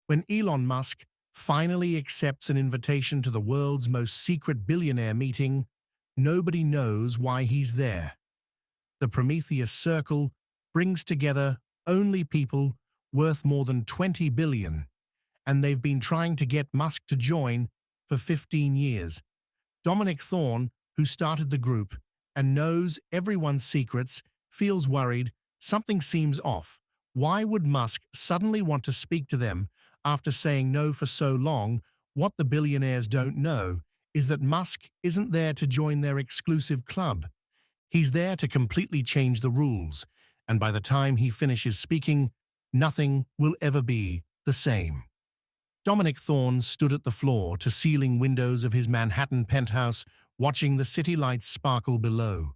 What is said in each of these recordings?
When Elon Musk finally accepts an invitation to the world's most secret billionaire meeting, nobody knows why he's there. The Prometheus Circle brings together only people worth more than 20 billion, and they've been trying to get Musk to join for 15 years. Dominic Thorne, who started the group and knows everyone's secrets, feels worried something seems off. Why would Musk suddenly want to speak to them after saying no for so long? What the billionaires don't know is that Musk isn't there to join their exclusive club. He's there to completely change the rules, and by the time he finishes speaking, nothing will ever be the same. Dominic Thorne stood at the floor-to-ceiling windows of his Manhattan penthouse, watching the city lights sparkle below.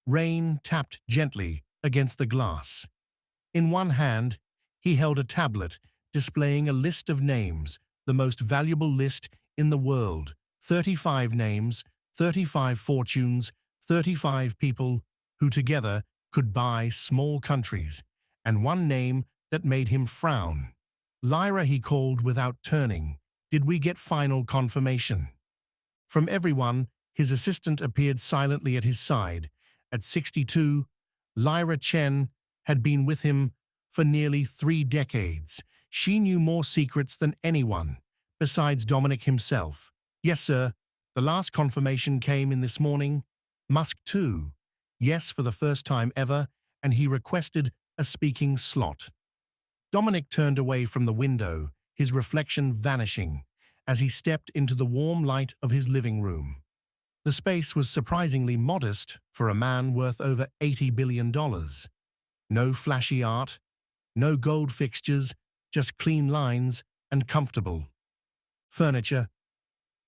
Rain tapped gently against the glass. In one hand, he held a tablet displaying a list of names, the most valuable list in the world. 35 names, 35 fortunes, 35 people who together could buy small countries, and one name that made him frown. Lyra, he called without turning. Did we get final confirmation? From everyone, his assistant appeared silently at his side. At 62, Lyra Chen had been with him for nearly 3 decades. She knew more secrets than anyone, besides Dominic himself. Yes, sir. The last confirmation came in this morning. Musk too. Yes, for the first time ever, and he requested a speaking slot. Dominic turned away from the window, his reflection vanishing, as he stepped into the warm light of his living room. The space was surprisingly modest for a man worth over $80 billion. No flashy art, no gold fixtures, just clean lines and comfortable furniture.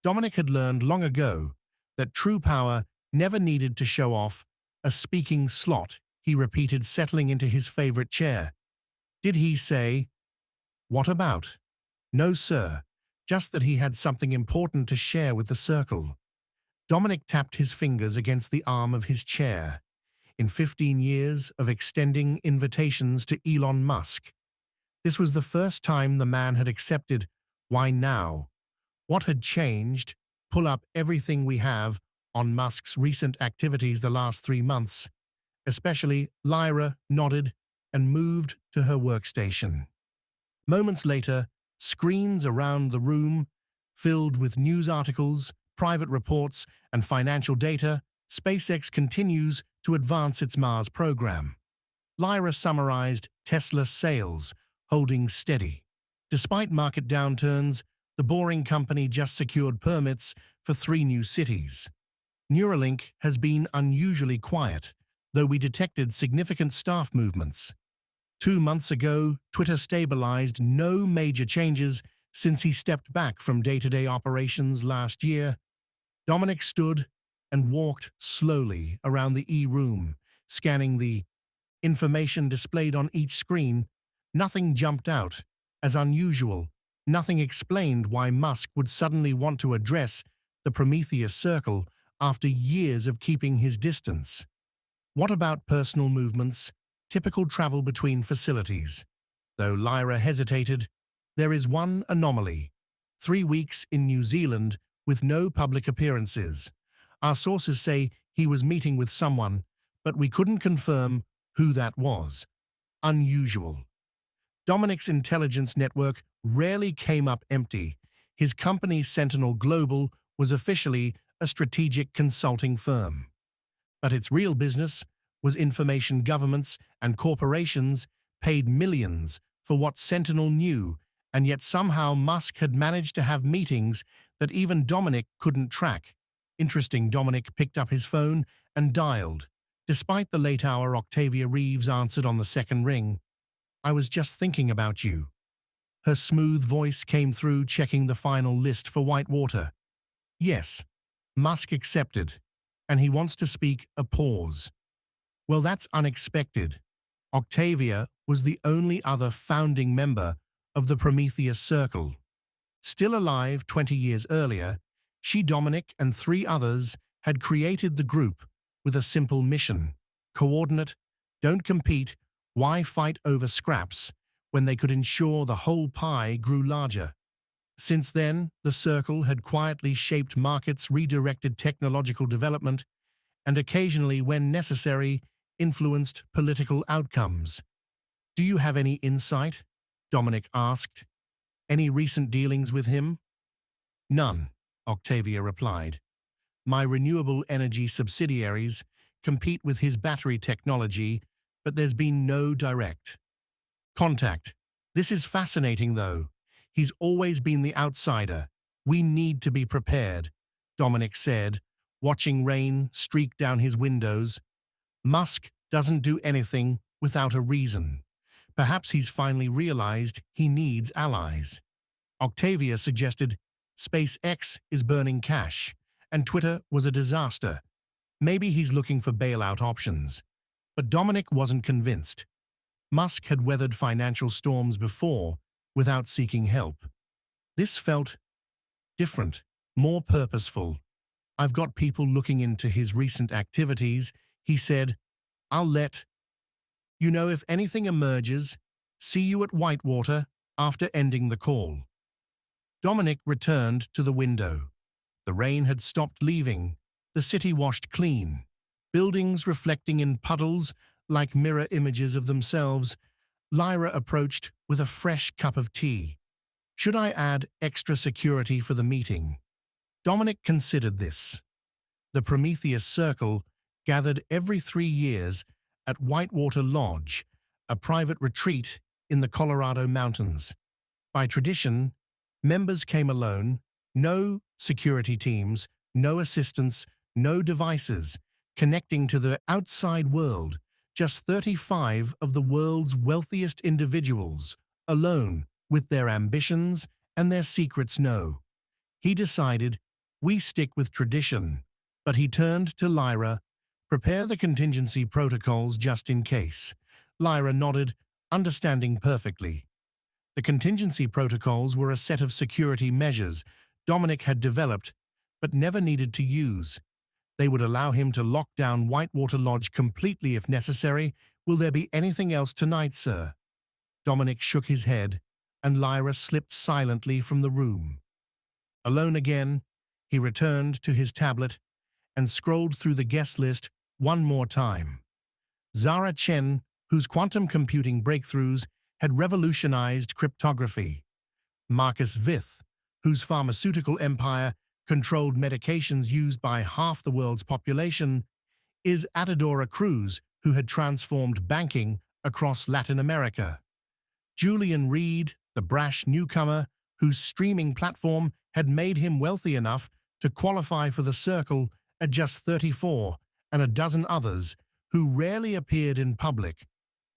Dominic had learned long ago that true power never needed to show off. A speaking slot, he repeated, settling into his favorite chair. Did he say, "What about?" No, sir, just that he had something important to share with the circle. Dominic tapped his fingers against the arm of his chair. In 15 years of extending invitations to Elon Musk, this was the first time the man had accepted. Why now? What had changed? Pull up everything we have on Musk's recent activities the last 3 months. Especially, Lyra nodded and moved to her workstation. Moments later, screens around the room filled with news articles, private reports, and financial data. SpaceX continues to advance its Mars program. Lyra summarized Tesla's sales, holding steady. Despite market downturns, the boring company just secured permits for 3 new cities. Neuralink has been unusually quiet, though we detected significant staff movements. 2 months ago, Twitter stabilized. No major changes since he stepped back from day-to-day operations last year. Dominic stood and walked slowly around the E-room, scanning the information displayed on each screen. Nothing jumped out as unusual. Nothing explained why Musk would suddenly want to address the Prometheus Circle after years of keeping his distance. What about personal movements, typical travel between facilities? Though Lyra hesitated, there is one anomaly: 3 weeks in New Zealand with no public appearances. Our sources say he was meeting with someone, but we couldn't confirm who that was. Unusual. Dominic's intelligence network rarely came up empty. His company, Sentinel Global, was officially a strategic consulting firm. But its real business was information. Governments and corporations paid millions for what Sentinel knew, and yet somehow Musk had managed to have meetings that even Dominic couldn't track. Interesting. Dominic picked up his phone and dialed. Despite the late hour, Octavia Reeves answered on the second ring. "I was just thinking about you." Her smooth voice came through, checking the final list for Whitewater. "Yes." Musk accepted, and he wants to speak. A pause. "Well, that's unexpected." Octavia was the only other founding member of the Prometheus Circle. Still alive 20 years earlier, she, Dominic, and 3 others had created the group with a simple mission: coordinate, don't compete. Why fight over scraps when they could ensure the whole pie grew larger. Since then, the circle had quietly shaped markets, redirected technological development, and occasionally, when necessary, influenced political outcomes. Do you have any insight? Dominic asked. Any recent dealings with him? None, Octavia replied. My renewable energy subsidiaries compete with his battery technology, but there's been no direct contact. This is fascinating, though. He's always been the outsider. We need to be prepared, Dominic said, watching rain streak down his windows. Musk doesn't do anything without a reason. Perhaps he's finally realized he needs allies. Octavia suggested SpaceX is burning cash, and Twitter was a disaster. Maybe he's looking for bailout options. But Dominic wasn't convinced. Musk had weathered financial storms before without seeking help. This felt different, more purposeful. I've got people looking into his recent activities, he said. I'll let you know if anything emerges. See you at Whitewater after ending the call. Dominic returned to the window. The rain had stopped leaving, the city washed clean, buildings reflecting in puddles like mirror images of themselves. Lyra approached with a fresh cup of tea. Should I add extra security for the meeting? Dominic considered this. The Prometheus Circle gathered every 3 years at Whitewater Lodge, a private retreat in the Colorado mountains. By tradition, members came alone, no security teams, no assistants, no devices, connecting to the outside world. Just 35 of the world's wealthiest individuals, alone with their ambitions and their secrets. No. He decided, we stick with tradition, but he turned to Lyra. Prepare the contingency protocols just in case. Lyra nodded, understanding perfectly. The contingency protocols were a set of security measures Dominic had developed but never needed to use. They would allow him to lock down Whitewater Lodge completely if necessary. Will there be anything else tonight, sir? Dominic shook his head, and Lyra slipped silently from the room. Alone again, he returned to his tablet and scrolled through the guest list one more time. Zara Chen, whose quantum computing breakthroughs had revolutionized cryptography. Marcus Vith, whose pharmaceutical empire controlled medications used by half the world's population. Is Atadora Cruz, who had transformed banking across Latin America. Julian Reed, the brash newcomer, whose streaming platform had made him wealthy enough to qualify for the circle at just 34, and a dozen others who rarely appeared in public,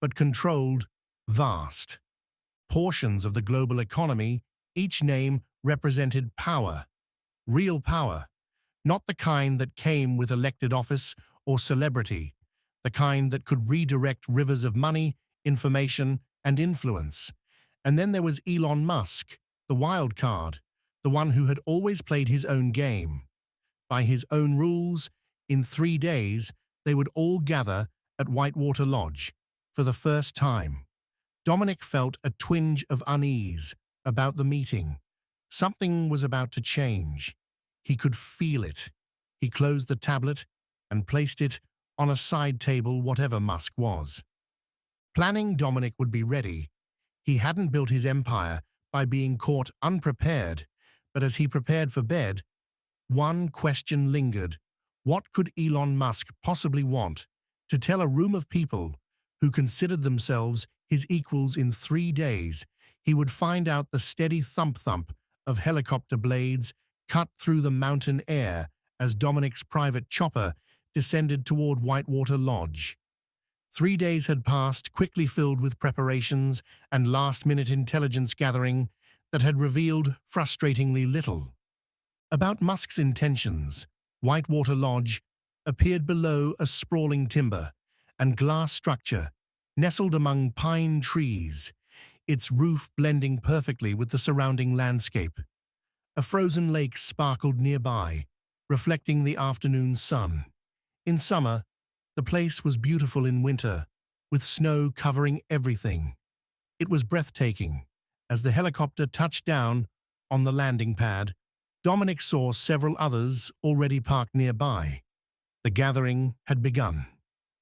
but controlled vast portions of the global economy. Each name represented power. Real power, not the kind that came with elected office or celebrity, the kind that could redirect rivers of money, information, and influence. And then there was Elon Musk, the wild card, the one who had always played his own game. By his own rules, in 3 days, they would all gather at Whitewater Lodge for the first time. Dominic felt a twinge of unease about the meeting. Something was about to change. He could feel it. He closed the tablet and placed it on a side table, whatever Musk was. Planning Dominic would be ready. He hadn't built his empire by being caught unprepared, but as he prepared for bed, one question lingered. What could Elon Musk possibly want to tell a room of people who considered themselves his equals? In 3 days? He would find out. The steady thump-thump of helicopter blades cut through the mountain air as Dominic's private chopper descended toward Whitewater Lodge. 3 days had passed, quickly filled with preparations and last-minute intelligence gathering that had revealed frustratingly little. About Musk's intentions, Whitewater Lodge appeared below a sprawling timber and glass structure nestled among pine trees, its roof blending perfectly with the surrounding landscape. A frozen lake sparkled nearby, reflecting the afternoon sun. In summer, the place was beautiful. In winter, with snow covering everything. It was breathtaking. As the helicopter touched down on the landing pad, Dominic saw several others already parked nearby. The gathering had begun.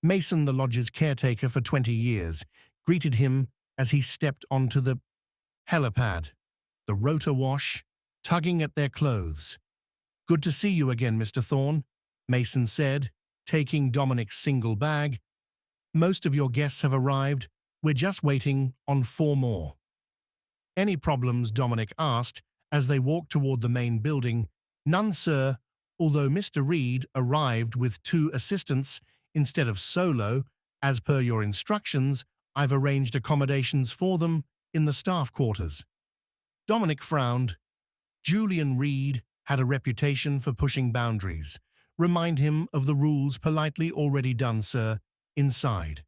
Mason, the lodge's caretaker for 20 years, greeted him as he stepped onto the helipad, the rotor wash, tugging at their clothes. "Good to see you again, Mr. Thorne," Mason said, taking Dominic's single bag. "Most of your guests have arrived. We're just waiting on 4 more." "Any problems?" Dominic asked as they walked toward the main building. "None, sir, although Mr. Reed arrived with 2 assistants instead of solo. As per your instructions, I've arranged accommodations for them in the staff quarters." Dominic frowned. Julian Reed had a reputation for pushing boundaries. "Remind him of the rules." "Politely already done, sir." Inside,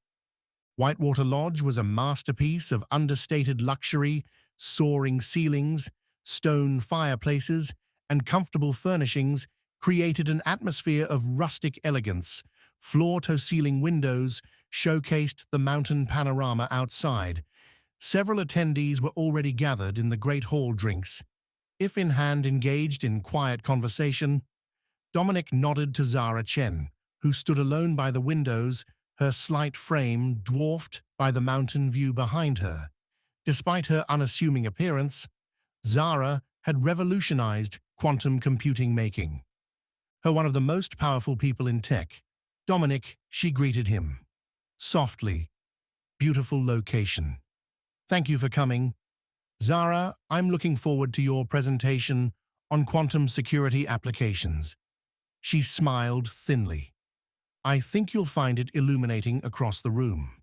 Whitewater Lodge was a masterpiece of understated luxury, soaring ceilings, stone fireplaces, and comfortable furnishings created an atmosphere of rustic elegance. Floor-to-ceiling windows showcased the mountain panorama outside. Several attendees were already gathered in the Great Hall, drinks, if in hand, engaged in quiet conversation. Dominic nodded to Zara Chen, who stood alone by the windows, her slight frame dwarfed by the mountain view behind her. Despite her unassuming appearance, Zara had revolutionized quantum computing, making her one of the most powerful people in tech. "Dominic," she greeted him softly. "Beautiful location. Thank you for coming." "Zara, I'm looking forward to your presentation on quantum security applications." She smiled thinly. "I think you'll find it illuminating." Across the room,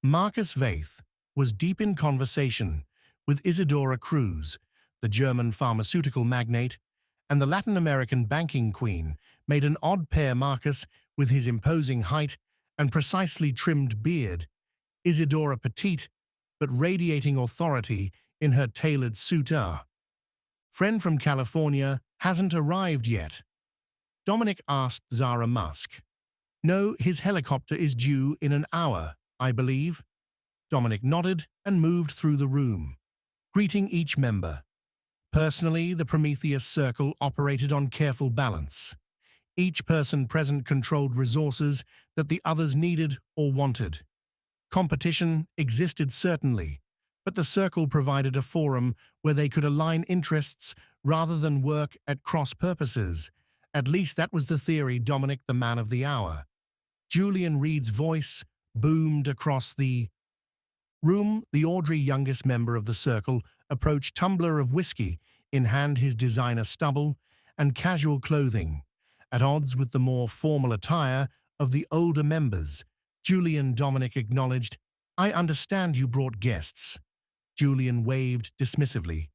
Marcus Vaith was deep in conversation with Isadora Cruz, the German pharmaceutical magnate, and the Latin American banking queen made an odd pair. Marcus, with his imposing height and precisely trimmed beard, Isadora petite but radiating authority in her tailored suit. "Our friend from California hasn't arrived yet?" Dominic asked Zara Musk. "No, his helicopter is due in an hour, I believe." Dominic nodded and moved through the room, greeting each member. Personally, the Prometheus Circle operated on careful balance. Each person present controlled resources that the others needed or wanted. Competition existed certainly, but the Circle provided a forum where they could align interests rather than work at cross purposes. At least that was the theory. Dominic, the man of the hour. Julian Reed's voice boomed across the room. The Audrey, youngest member of the Circle, approached, tumbler of whiskey in hand, his designer stubble and casual clothing at odds with the more formal attire of the older members. "Julian," Dominic acknowledged. "I understand you brought guests." Julian waved dismissively.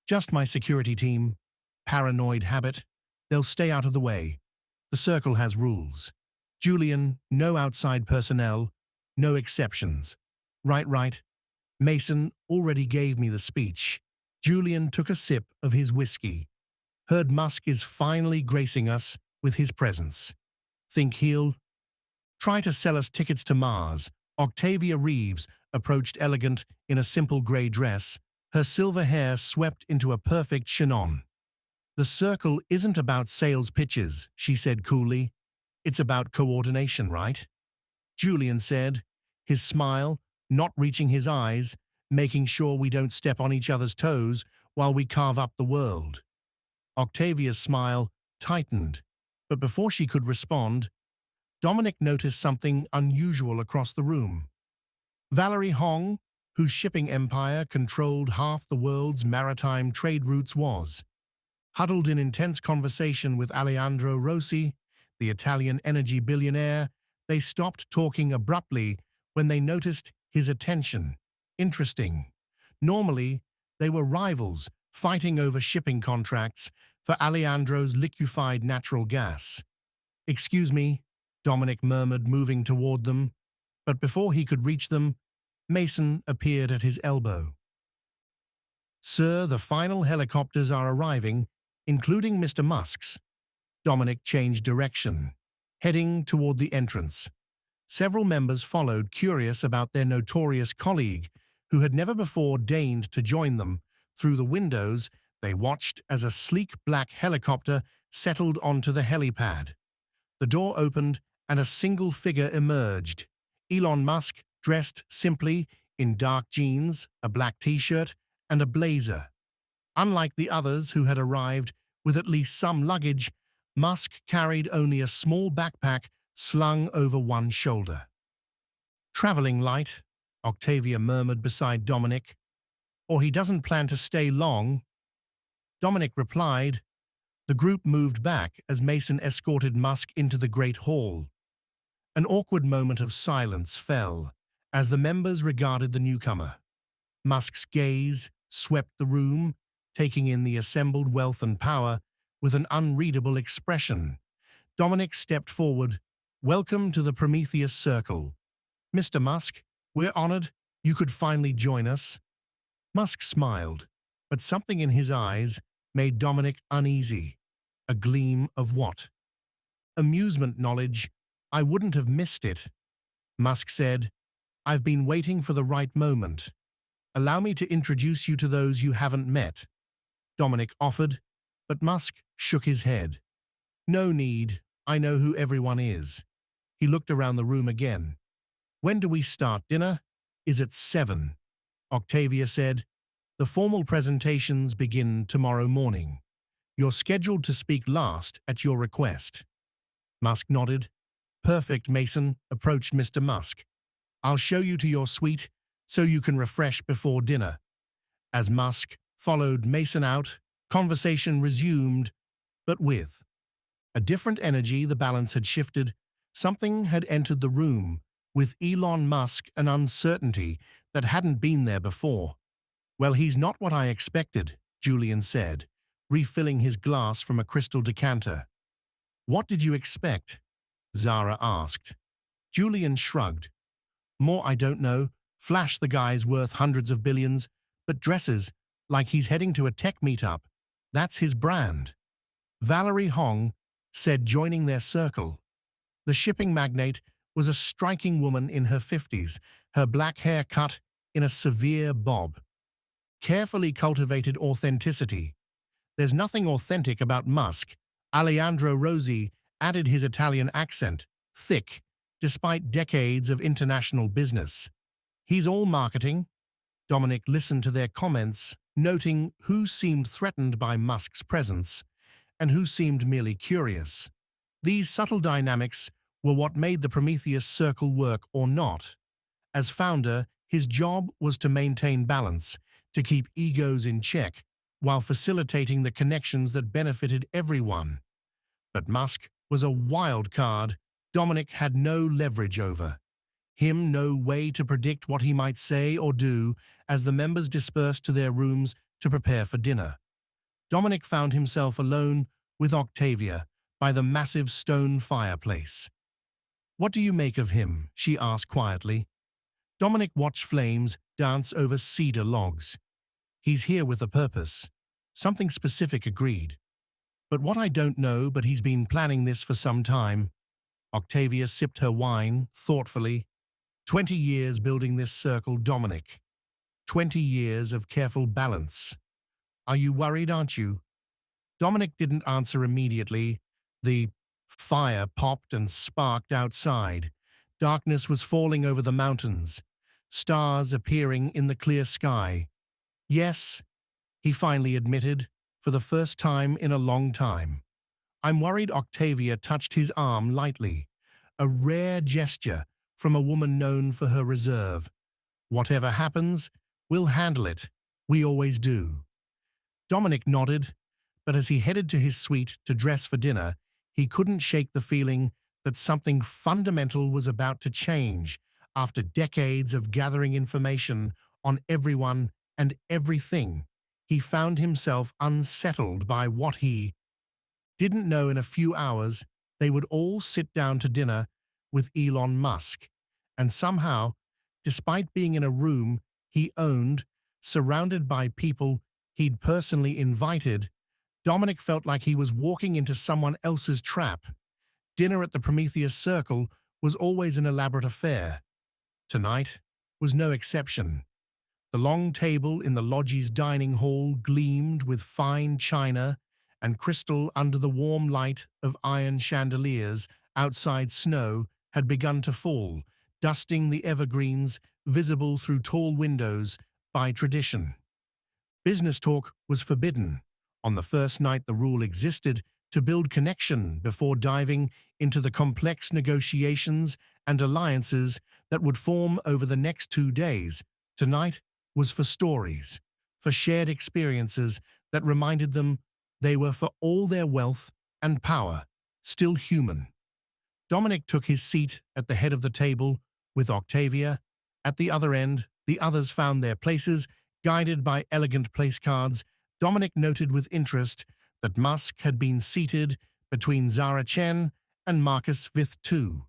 "Just my security team. Paranoid habit. They'll stay out of the way. The Circle has rules." Julian, "No outside personnel, no exceptions." Right. Mason already gave me the speech." Julian took a sip of his whiskey. "Heard Musk is finally gracing us with his presence. Think he'll try to sell us tickets to Mars." Octavia Reeves approached, elegant in a simple gray dress, her silver hair swept into a perfect chignon. "The Circle isn't about sales pitches," she said coolly. "It's about coordination, right?" Julian said, his smile not reaching his eyes, "Making sure we don't step on each other's toes while we carve up the world." Octavia's smile tightened, but before she could respond, Dominic noticed something unusual across the room. Valerie Hong, whose shipping empire controlled half the world's maritime trade routes, was huddled in intense conversation with Alejandro Rossi, the Italian energy billionaire. They stopped talking abruptly when they noticed his attention. Interesting. Normally, they were rivals, fighting over shipping contracts for Alejandro's liquefied natural gas. "Excuse me," Dominic murmured, moving toward them, but before he could reach them, Mason appeared at his elbow. "Sir, the final helicopters are arriving, including Mr. Musk's." Dominic changed direction, heading toward the entrance. Several members followed, curious about their notorious colleague, who had never before deigned to join them. Through the windows, they watched as a sleek black helicopter settled onto the helipad. The door opened and a single figure emerged. Elon Musk, dressed simply in dark jeans, a black t-shirt, and a blazer. Unlike the others who had arrived with at least some luggage, Musk carried only a small backpack slung over one shoulder. "Traveling light," Octavia murmured beside Dominic. "Or he doesn't plan to stay long." Dominic replied. The group moved back as Mason escorted Musk into the Great Hall. An awkward moment of silence fell as the members regarded the newcomer. Musk's gaze swept the room, taking in the assembled wealth and power with an unreadable expression. Dominic stepped forward. "Welcome to the Prometheus Circle. Mr. Musk, we're honored you could finally join us." Musk smiled, but something in his eyes made Dominic uneasy. A gleam of what? Amusement knowledge. "I wouldn't have missed it," Musk said. "I've been waiting for the right moment. Allow me to introduce you to those you haven't met," Dominic offered, but Musk shook his head. "No need. I know who everyone is." He looked around the room again. "When do we start dinner?" "Is at 7, Octavia said. "The formal presentations begin tomorrow morning. You're scheduled to speak last at your request." Musk nodded. "Perfect." Mason approached Mr. Musk. "I'll show you to your suite so you can refresh before dinner." As Musk followed Mason out, conversation resumed, but with a different energy. The balance had shifted. Something had entered the room, with Elon Musk an uncertainty that hadn't been there before. "Well, he's not what I expected," Julian said, refilling his glass from a crystal decanter. "What did you expect?" Zara asked. Julian shrugged. "More I don't know. Flash, the guy's worth hundreds of billions, but dresses like he's heading to a tech meetup. That's his brand." Valerie Hong said, joining their circle. The shipping magnate was a striking woman in her 50s, her black hair cut in a severe bob. Carefully cultivated authenticity. "There's nothing authentic about Musk." Alejandro Rossi added, his Italian accent thick, despite decades of international business. "He's all marketing." Dominic listened to their comments, noting who seemed threatened by Musk's presence and who seemed merely curious. These subtle dynamics were what made the Prometheus Circle work or not. As founder, his job was to maintain balance, to keep egos in check, while facilitating the connections that benefited everyone. But Musk was a wild card Dominic had no leverage over. Him no way to predict what he might say or do as the members dispersed to their rooms to prepare for dinner. Dominic found himself alone with Octavia by the massive stone fireplace. "What do you make of him?" she asked quietly. Dominic watched flames dance over cedar logs. "He's here with a purpose. Something specific," agreed. "But what I don't know, but he's been planning this for some time." Octavia sipped her wine thoughtfully. 20 years building this circle, Dominic. 20 years of careful balance. "Are you worried, aren't you?" Dominic didn't answer immediately. The fire popped and sparked outside. Darkness was falling over the mountains, stars appearing in the clear sky. "Yes," he finally admitted, for the first time in a long time. "I'm worried." Octavia touched his arm lightly, a rare gesture from a woman known for her reserve. "Whatever happens, we'll handle it. We always do." Dominic nodded, but as he headed to his suite to dress for dinner, he couldn't shake the feeling that something fundamental was about to change. After decades of gathering information on everyone and everything, he found himself unsettled by what he didn't know. In a few hours, they would all sit down to dinner with Elon Musk, and somehow, despite being in a room he owned, surrounded by people he'd personally invited, Dominic felt like he was walking into someone else's trap. Dinner at the Prometheus Circle was always an elaborate affair. Tonight was no exception. The long table in the lodge's dining hall gleamed with fine china and crystal under the warm light of iron chandeliers. Outside snow had begun to fall, dusting the evergreens visible through tall windows by tradition. Business talk was forbidden. On the first night, the rule existed to build connection before diving into the complex negotiations and alliances that would form over the next 2 days. Tonight was for stories, for shared experiences that reminded them they were, for all their wealth and power, still human. Dominic took his seat at the head of the table with Octavia. At the other end, the others found their places, guided by elegant place cards. Dominic noted with interest that Musk had been seated between Zara Chen and Marcus Vith too,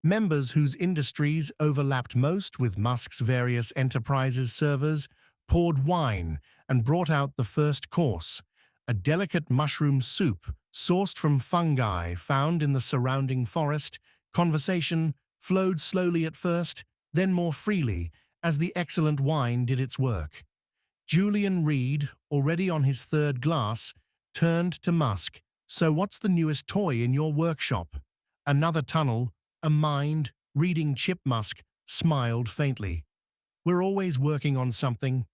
members whose industries overlapped most with Musk's various enterprises. Servers poured wine and brought out the first course, a delicate mushroom soup sourced from fungi found in the surrounding forest. Conversation flowed slowly at first, then more freely as the excellent wine did its work. Julian Reed, already on his third glass, turned to Musk. "So what's the newest toy in your workshop?" "Another tunnel, a mind," reading Chip. Musk smiled faintly. "We're always working on something."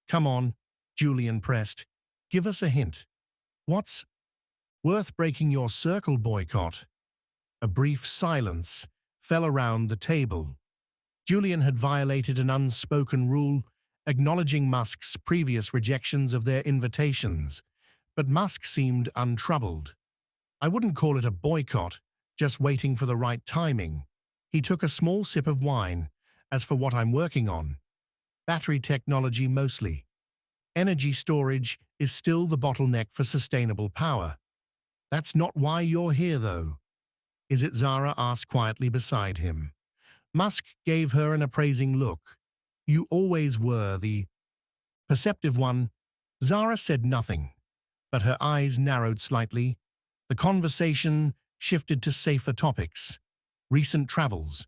"Come on," Julian pressed. "Give us a hint." "What's worth breaking your circle boycott?" A brief silence fell around the table. Julian had violated an unspoken rule, acknowledging Musk's previous rejections of their invitations, but Musk seemed untroubled. "I wouldn't call it a boycott, just waiting for the right timing." He took a small sip of wine. "As for what I'm working on, battery technology mostly. Energy storage is still the bottleneck for sustainable power." "That's not why you're here, though, is it?" Zara asked quietly beside him. Musk gave her an appraising look. "You always were the perceptive one." Zara said nothing, but her eyes narrowed slightly. The conversation shifted to safer topics: recent travels,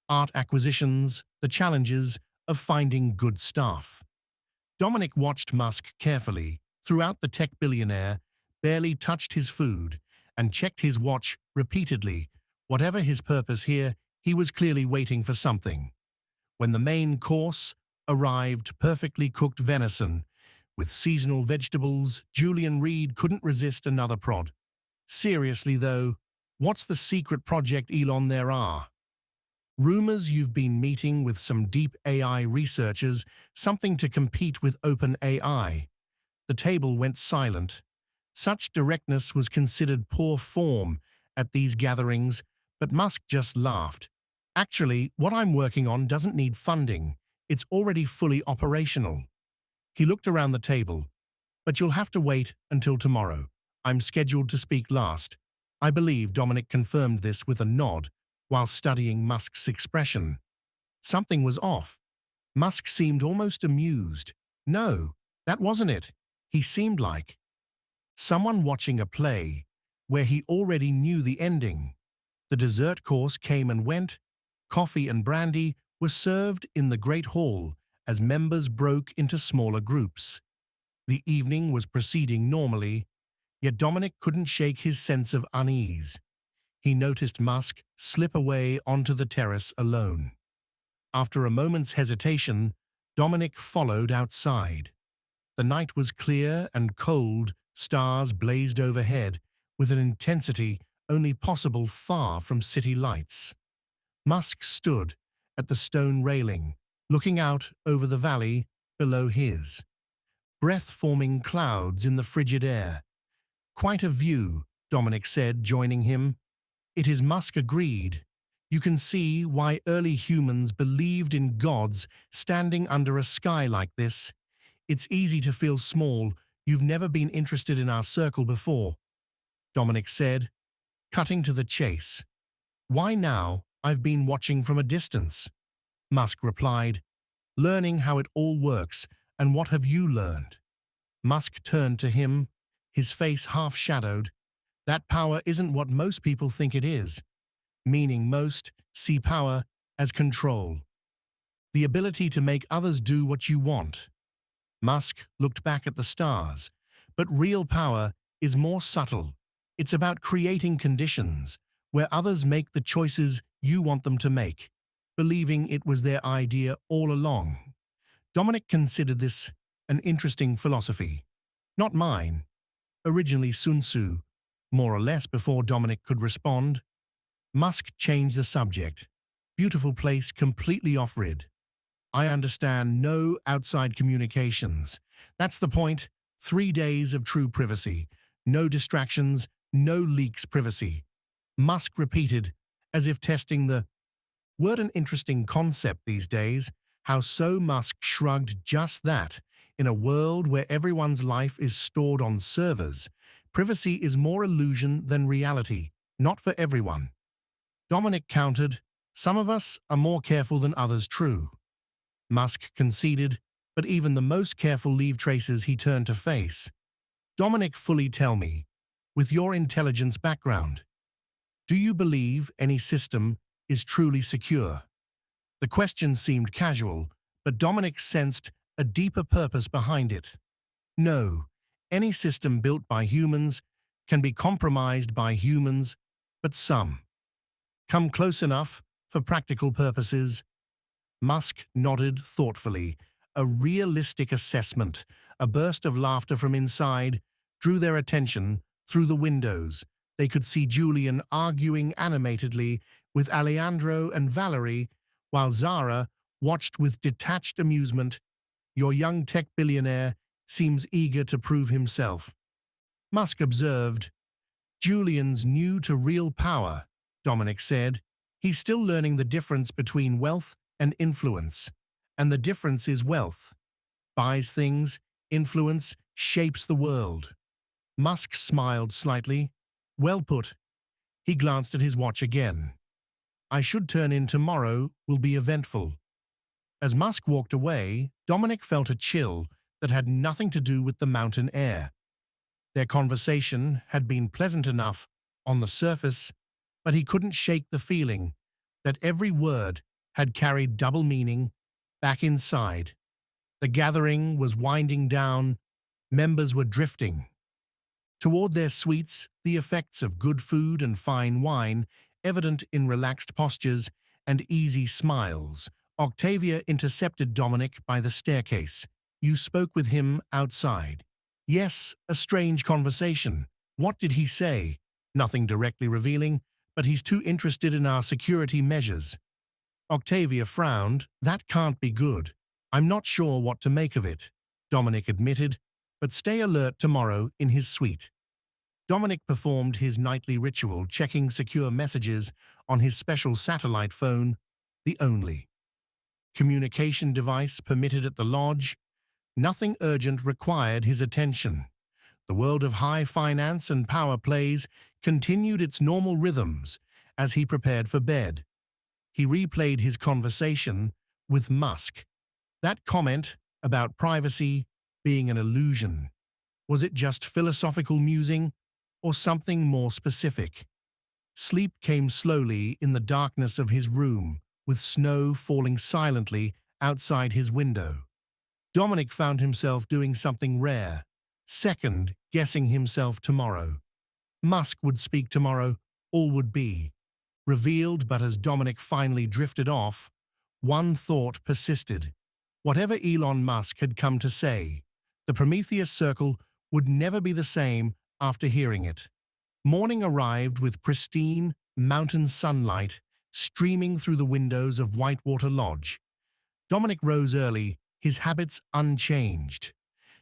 art acquisitions, the challenges of finding good staff. Dominic watched Musk carefully. Throughout the tech billionaire barely touched his food and checked his watch repeatedly. Whatever his purpose here, he was clearly waiting for something. When the main course arrived, perfectly cooked venison with seasonal vegetables, Julian Reed couldn't resist another prod. "Seriously though, what's the secret project, Elon? There are rumors you've been meeting with some deep AI researchers, something to compete with OpenAI." The table went silent. Such directness was considered poor form at these gatherings, but Musk just laughed. "Actually, what I'm working on doesn't need funding. It's already fully operational." He looked around the table. "But you'll have to wait until tomorrow. I'm scheduled to speak last." "I believe." Dominic confirmed this with a nod while studying Musk's expression. Something was off. Musk seemed almost amused. No, that wasn't it. He seemed like someone watching a play where he already knew the ending. The dessert course came and went. Coffee and brandy were served in the great hall as members broke into smaller groups. The evening was proceeding normally, yet Dominic couldn't shake his sense of unease. He noticed Musk slip away onto the terrace alone. After a moment's hesitation, Dominic followed outside. The night was clear and cold. Stars blazed overhead with an intensity only possible far from city lights. Musk stood at the stone railing, looking out over the valley below his. Breath-forming clouds in the frigid air. "Quite a view," Dominic said, joining him. "It is." Musk agreed. "You can see why early humans believed in gods standing under a sky like this. It's easy to feel small. You've never been interested in our circle before," Dominic said, cutting to the chase. "Why now? I've been watching from a distance," Musk replied, "learning how it all works. And what have you learned?" Musk turned to him, his face half-shadowed. "That power isn't what most people think it is." Meaning most see power as control. the ability to make others do what you want. Musk looked back at the stars, but real power is more subtle. It's about creating conditions where others make the choices you want them to make, believing it was their idea all along. Dominic considered this an interesting philosophy. Not mine. Originally Sun Tzu, more or less before Dominic could respond. Musk changed the subject. Beautiful place completely off-grid. I understand no outside communications. That's the point. 3 days of true privacy. No distractions, no leaks privacy. Musk repeated, as if testing the word. An interesting concept these days. How so? Musk shrugged. Just that. In a world where everyone's life is stored on servers, privacy is more illusion than reality. Not for everyone. Dominic countered, some of us are more careful than others. True. Musk conceded, but even the most careful leave traces. He turned to face. Dominic, fully tell me, with your intelligence background, do you believe any system is truly secure? The question seemed casual, but Dominic sensed a deeper purpose behind it. No, any system built by humans can be compromised by humans, but some come close enough for practical purposes. Musk nodded thoughtfully. A realistic assessment. A burst of laughter from inside drew their attention through the windows. They could see Julian arguing animatedly with Alejandro and Valerie, while Zara watched with detached amusement. Your young tech billionaire seems eager to prove himself. Musk observed. Julian's new to real power, Dominic said. He's still learning the difference between wealth and influence. And the difference is wealth buys things, influence shapes the world. Musk smiled slightly. Well put. He glanced at his watch again. I should turn in tomorrow, will be eventful. As Musk walked away, Dominic felt a chill that had nothing to do with the mountain air. Their conversation had been pleasant enough on the surface, but he couldn't shake the feeling that every word had carried double meaning back inside. The gathering was winding down, members were drifting toward their suites, the effects of good food and fine wine evident in relaxed postures and easy smiles. Octavia intercepted Dominic by the staircase. You spoke with him outside. Yes, a strange conversation. What did he say? Nothing directly revealing, but he's too interested in our security measures. Octavia frowned. That can't be good. I'm not sure what to make of it, Dominic admitted, but stay alert tomorrow in his suite. Dominic performed his nightly ritual, checking secure messages on his special satellite phone, the only communication device permitted at the lodge. Nothing urgent required his attention. The world of high finance and power plays continued its normal rhythms as he prepared for bed. He replayed his conversation with Musk. That comment about privacy being an illusion. Was it just philosophical musing or something more specific? Sleep came slowly in the darkness of his room, with snow falling silently outside his window. Dominic found himself doing something rare, second-guessing himself tomorrow. Musk would speak tomorrow, all would be revealed, but as Dominic finally drifted off, one thought persisted. Whatever Elon Musk had come to say, the Prometheus Circle would never be the same after hearing it. Morning arrived with pristine mountain sunlight streaming through the windows of Whitewater Lodge. Dominic rose early, his habits unchanged.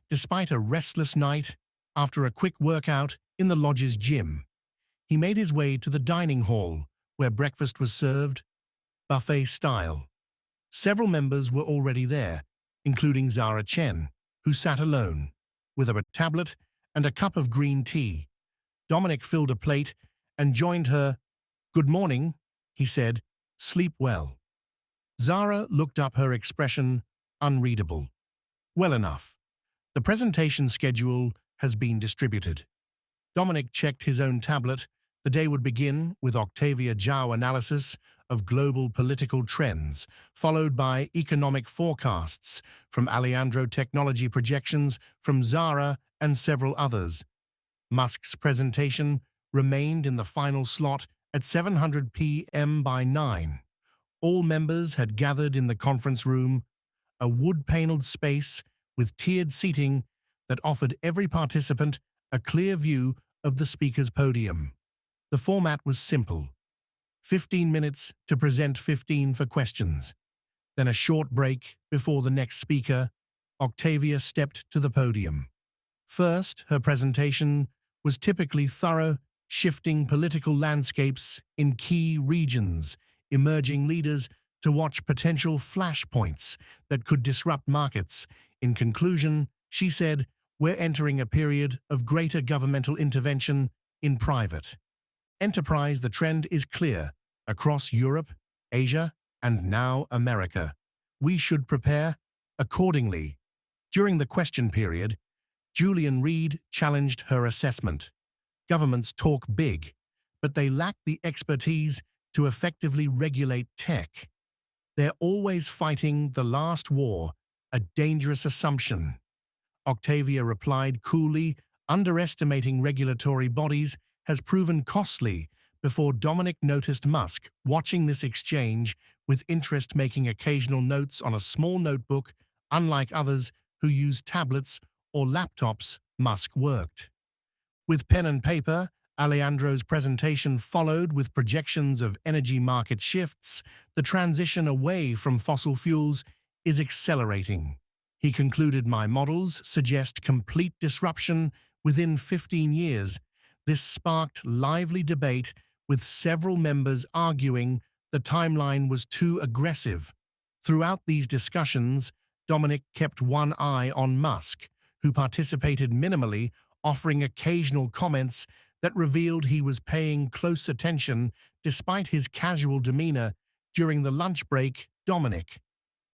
Despite a restless night, after a quick workout in the lodge's gym, he made his way to the dining hall, where breakfast was served, buffet style. Several members were already there, including Zara Chen, who sat alone, with a tablet and a cup of green tea. Dominic filled a plate and joined her. Good morning, he said. Sleep well. Zara looked up, her expression unreadable. Well enough. The presentation schedule has been distributed. Dominic checked his own tablet. The day would begin with Octavia Zhao analysis of global political trends, followed by economic forecasts from Alejandro, technology projections from Zara, and several others. Musk's presentation remained in the final slot at 700 p.m. by 9. All members had gathered in the conference room, a wood-paneled space with tiered seating that offered every participant a clear view of the speaker's podium. The format was simple: 15 minutes to present, 15 for questions. Then a short break before the next speaker. Octavia stepped to the podium. First, her presentation was typically thorough, shifting political landscapes in key regions, emerging leaders to watch potential flashpoints that could disrupt markets. In conclusion, she said, "We're entering a period of greater governmental intervention in private enterprise. The trend is clear across Europe, Asia, and now America. We should prepare accordingly." During the question period, Julian Reed challenged her assessment. Governments talk big, but they lack the expertise to effectively regulate tech. They're always fighting the last war, a dangerous assumption. Octavia replied coolly, "Underestimating regulatory bodies has proven costly," before Dominic noticed Musk watching this exchange with interest, making occasional notes on a small notebook. Unlike others who used tablets or laptops, Musk worked with pen and paper. Alejandro's presentation followed with projections of energy market shifts. The transition away from fossil fuels is accelerating. He concluded, "My models suggest complete disruption within 15 years. This sparked lively debate, with several members arguing the timeline was too aggressive. Throughout these discussions, Dominic kept one eye on Musk, who participated minimally, offering occasional comments that revealed he was paying close attention despite his casual demeanor. During the lunch break, Dominic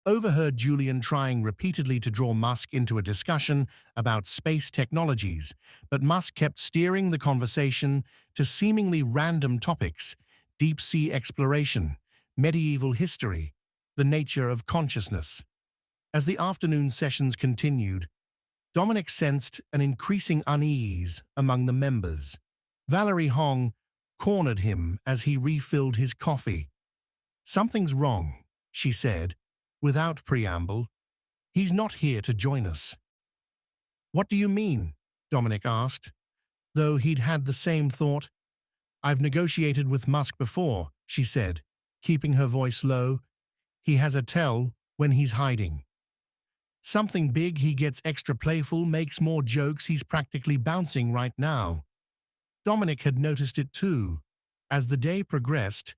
overheard Julian trying repeatedly to draw Musk into a discussion about space technologies, but Musk kept steering the conversation to seemingly random topics: deep-sea exploration, medieval history, the nature of consciousness. As the afternoon sessions continued, Dominic sensed an increasing unease among the members. Valerie Hong cornered him as he refilled his coffee. "Something's wrong," she said, without preamble. "He's not here to join us." "What do you mean?" Dominic asked, though he'd had the same thought. "I've negotiated with Musk before," she said, keeping her voice low. "He has a tell when he's hiding. Something big. He gets extra playful, makes more jokes. He's practically bouncing right now." Dominic had noticed it too. As the day progressed,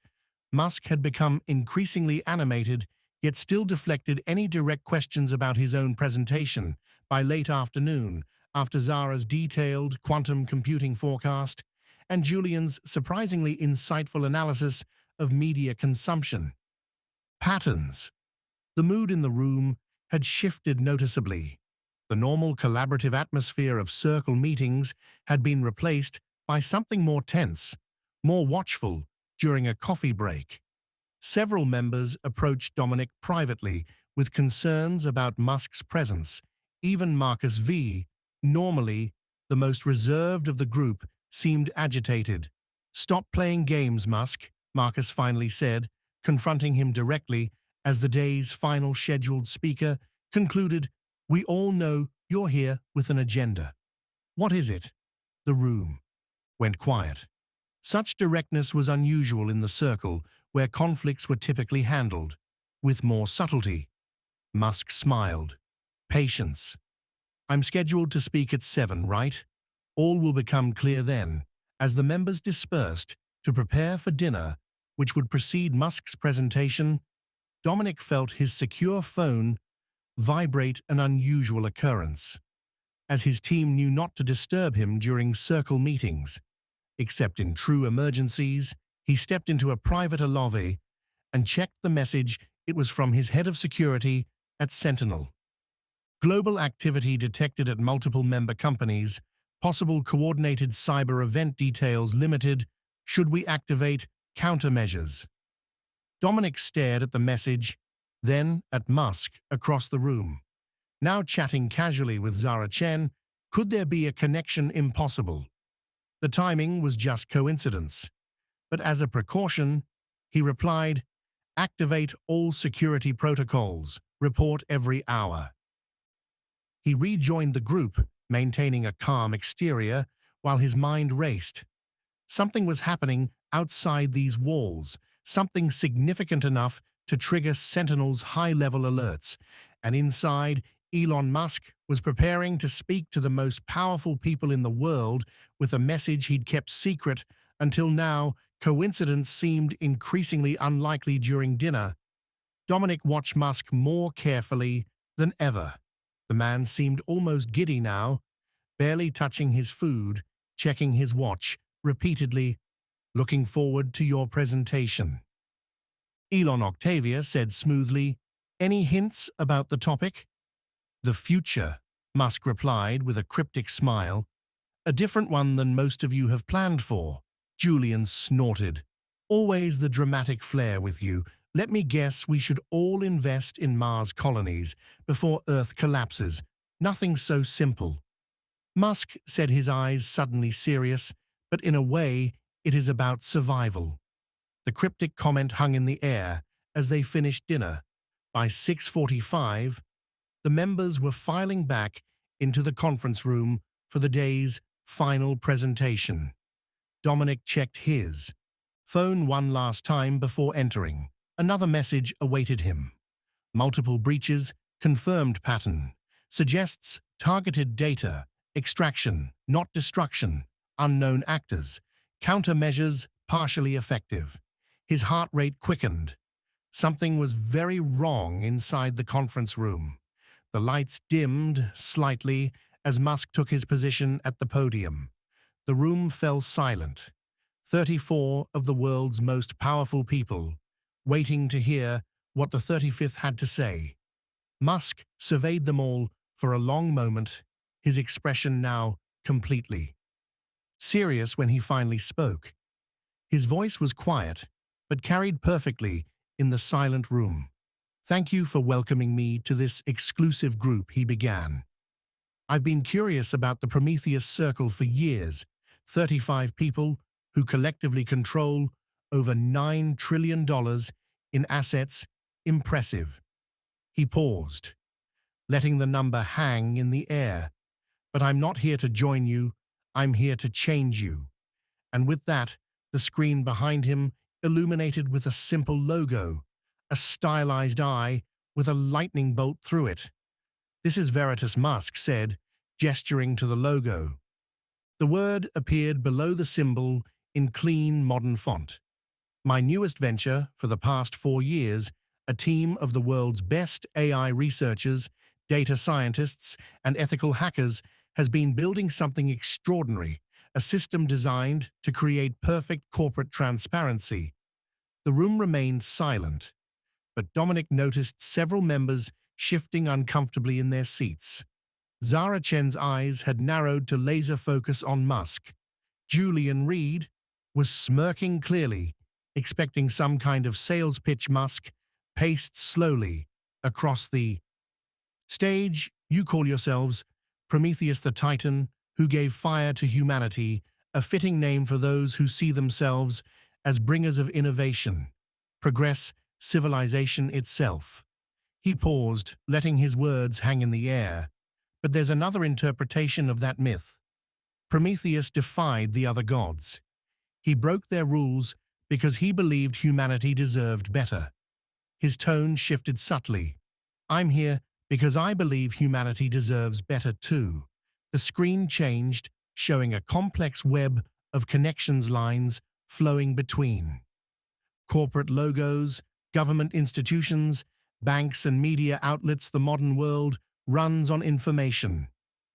Musk had become increasingly animated, yet still deflected any direct questions about his own presentation. By late afternoon, after Zara's detailed quantum computing forecast and Julian's surprisingly insightful analysis of media consumption patterns, the mood in the room had shifted noticeably. The normal collaborative atmosphere of circle meetings had been replaced by something more tense, more watchful. During a coffee break, several members approached Dominic privately with concerns about Musk's presence. Even Marcus V., normally the most reserved of the group, seemed agitated. "Stop playing games, Musk," Marcus finally said, confronting him directly as the day's final scheduled speaker concluded. "We all know you're here with an agenda. What is it?" The room went quiet. Such directness was unusual in the circle, where conflicts were typically handled with more subtlety. Musk smiled. "Patience. I'm scheduled to speak at 7, right? All will become clear then." As the members dispersed to prepare for dinner, which would precede Musk's presentation, Dominic felt his secure phone vibrate, an unusual occurrence, as his team knew not to disturb him during circle meetings. Except in true emergencies, he stepped into a private lobby and checked the message. It was from his head of security at Sentinel. "Global activity detected at multiple member companies. Possible coordinated cyber event, details limited. Should we activate countermeasures?" Dominic stared at the message, then at Musk across the room. Now chatting casually with Zara Chen, could there be a connection impossible? The timing was just coincidence. But as a precaution, he replied, "Activate all security protocols. Report every hour." He rejoined the group, maintaining a calm exterior while his mind raced. Something was happening outside these walls, something significant enough to trigger Sentinel's high-level alerts, and inside, Elon Musk was preparing to speak to the most powerful people in the world with a message he'd kept secret until now. Coincidence seemed increasingly unlikely during dinner. Dominic watched Musk more carefully than ever. The man seemed almost giddy now, barely touching his food, checking his watch, repeatedly, "Looking forward to your presentation." Elon Octavia said smoothly, "Any hints about the topic?" "The future," Musk replied with a cryptic smile. "A different one than most of you have planned for." Julian snorted. "Always the dramatic flair with you. Let me guess, we should all invest in Mars colonies before Earth collapses. Nothing so simple." Musk said, his eyes suddenly serious, "But in a way, it is about survival." The cryptic comment hung in the air as they finished dinner. By 6:45, the members were filing back into the conference room for the day's final presentation. Dominic checked his phone one last time before entering. Another message awaited him. "Multiple breaches, confirmed pattern. Suggests targeted data, extraction, not destruction. Unknown actors. Countermeasures partially effective." His heart rate quickened. Something was very wrong inside the conference room. The lights dimmed slightly as Musk took his position at the podium. The room fell silent. 34 of the world's most powerful people, waiting to hear what the 35th had to say. Musk surveyed them all for a long moment, his expression now completely serious when he finally spoke. His voice was quiet, but carried perfectly in the silent room. "Thank you for welcoming me to this exclusive group," he began. "I've been curious about the Prometheus Circle for years. 35 people who collectively control over $9 trillion in assets. Impressive." He paused, letting the number hang in the air. "But I'm not here to join you. I'm here to change you." And with that, the screen behind him illuminated with a simple logo, a stylized eye with a lightning bolt through it. "This is Veritas," Musk said, gesturing to the logo. The word appeared below the symbol in clean, modern font. "My newest venture for the past 4 years, a team of the world's best AI researchers, data scientists, and ethical hackers has been building something extraordinary, a system designed to create perfect corporate transparency." The room remained silent, but Dominic noticed several members shifting uncomfortably in their seats. Zara Chen's eyes had narrowed to laser focus on Musk. Julian Reed was smirking clearly, expecting some kind of sales pitch. Musk paced slowly across the stage. "You call yourselves Prometheus the Titan, who gave fire to humanity, a fitting name for those who see themselves as bringers of innovation, progress, civilization itself." He paused, letting his words hang in the air. "But there's another interpretation of that myth. Prometheus defied the other gods. He broke their rules because he believed humanity deserved better." His tone shifted subtly. "I'm here because I believe humanity deserves better too." The screen changed, showing a complex web of connections lines flowing between corporate logos, government institutions, banks and media outlets. "The modern world runs on information."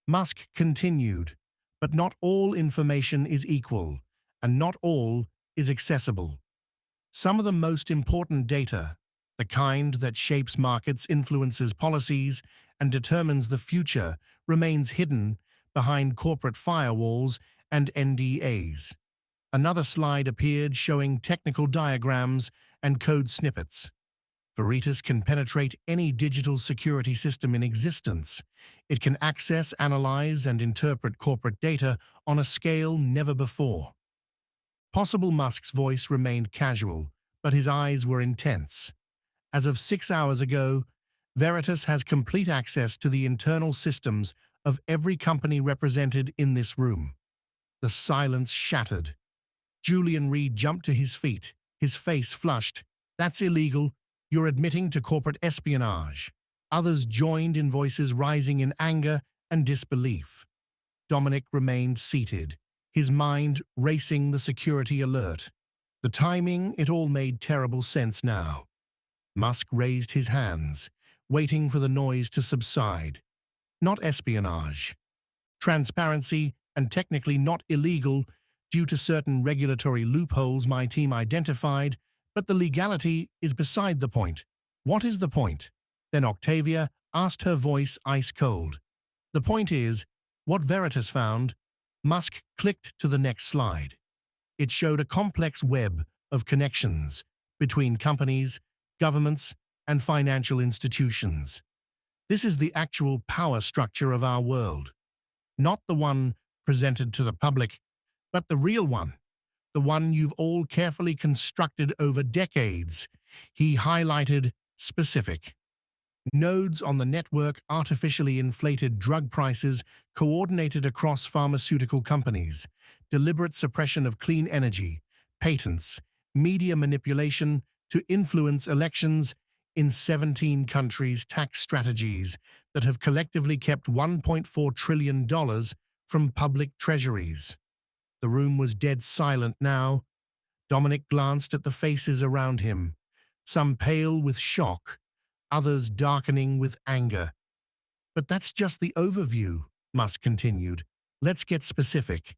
Musk continued, "But not all information is equal, and not all is accessible. Some of the most important data, the kind that shapes markets, influences policies, and determines the future, remains hidden behind corporate firewalls and NDAs. Another slide appeared showing technical diagrams and code snippets. Veritas can penetrate any digital security system in existence. It can access, analyze, and interpret corporate data on a scale never before. Possible Musk's voice remained casual, but his eyes were intense. As of 6 hours ago, Veritas has complete access to the internal systems of every company represented in this room. The silence shattered. Julian Reed jumped to his feet, his face flushed. "That's illegal. You're admitting to corporate espionage." Others joined in, voices rising in anger and disbelief. Dominic remained seated, his mind racing the security alert. The timing, it all made terrible sense now. Musk raised his hands, waiting for the noise to subside. Not espionage. Transparency, and technically not illegal due to certain regulatory loopholes my team identified, but the legality is beside the point. What is the point? Then Octavia asked, her voice ice-cold. The point is, what Veritas found. Musk clicked to the next slide. It showed a complex web of connections between companies, governments, and financial institutions. This is the actual power structure of our world. Not the one presented to the public, but the real one. The one you've all carefully constructed over decades. He highlighted specific nodes on the network, artificially inflated drug prices coordinated across pharmaceutical companies, deliberate suppression of clean energy, patents, media manipulation to influence elections in 17 countries, tax strategies that have collectively kept $1.4 trillion from public treasuries. The room was dead silent now. Dominic glanced at the faces around him, some pale with shock, others darkening with anger. "But that's just the overview," Musk continued. "Let's get specific.